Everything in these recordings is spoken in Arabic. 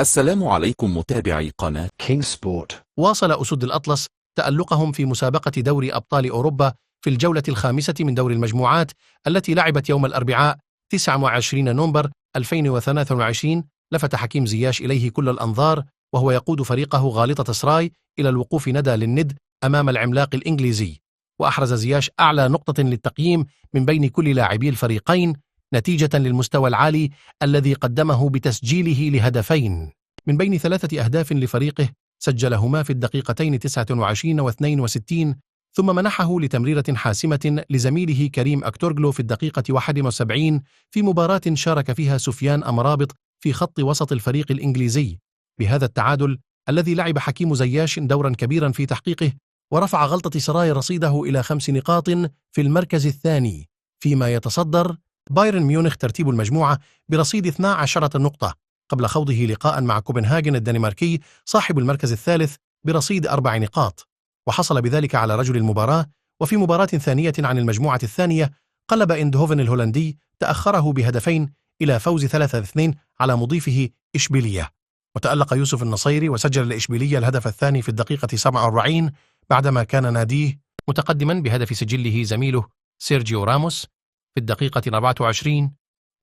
السلام عليكم متابعي قناة كينج سبورت. واصل أسود الأطلس تألقهم في مسابقة دوري أبطال أوروبا في الجولة الخامسة من دور المجموعات التي لعبت يوم الأربعاء 29 نوفمبر 2023. لفت حكيم زياش إليه كل الأنظار وهو يقود فريقه غالطة سراي إلى الوقوف ندى للند أمام العملاق الإنجليزي، وأحرز زياش أعلى نقطة للتقييم من بين كل لاعبي الفريقين نتيجة للمستوى العالي الذي قدمه بتسجيله لهدفين من بين 3 أهداف لفريقه سجلهما في الدقيقتين 29 و62، ثم منحه لتمريرة حاسمة لزميله كريم أكتورغلو في الدقيقة 71 في مباراة شارك فيها سفيان أمرابط في خط وسط الفريق الإنجليزي. بهذا التعادل الذي لعب حكيم زياش دورا كبيرا في تحقيقه، ورفع غلطة سراي رصيده إلى 5 نقاط في المركز الثاني، فيما يتصدر بايرن ميونخ ترتيب المجموعة برصيد 12 نقطة قبل خوضه لقاء مع كوبنهاجن الدنماركي صاحب المركز الثالث برصيد 4 نقاط، وحصل بذلك على رجل المباراة. وفي مباراة ثانية عن المجموعة الثانية قلب ايندهوفن الهولندي تأخره بهدفين إلى فوز 3-2 على مضيفه إشبيلية، وتألق يوسف النصيري وسجل لإشبيلية الهدف الثاني في الدقيقة 47 بعدما كان ناديه متقدما بهدف سجله زميله سيرجيو راموس في الدقيقة 24.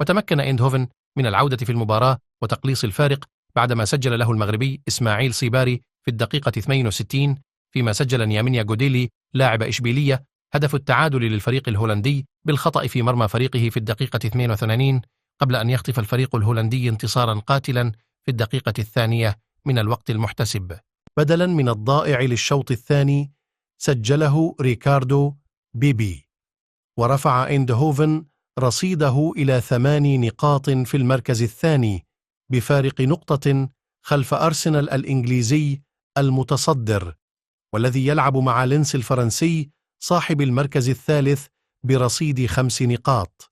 وتمكن ايندهوفن من العودة في المباراة وتقليص الفارق بعدما سجل له المغربي إسماعيل صيباري في الدقيقة 62، فيما سجل نيامينيا جوديلي لاعب إشبيلية هدف التعادل للفريق الهولندي بالخطأ في مرمى فريقه في الدقيقة 82، قبل أن يخطف الفريق الهولندي انتصارا قاتلا في الدقيقة الثانية من الوقت المحتسب. بدلا من الضائع للشوط الثاني سجله ريكاردو بيبي، ورفع ايندهوفن رصيده إلى 8 نقاط في المركز الثاني بفارق نقطة خلف أرسنال الإنجليزي المتصدر، والذي يلعب مع لينس الفرنسي صاحب المركز الثالث برصيد 5 نقاط.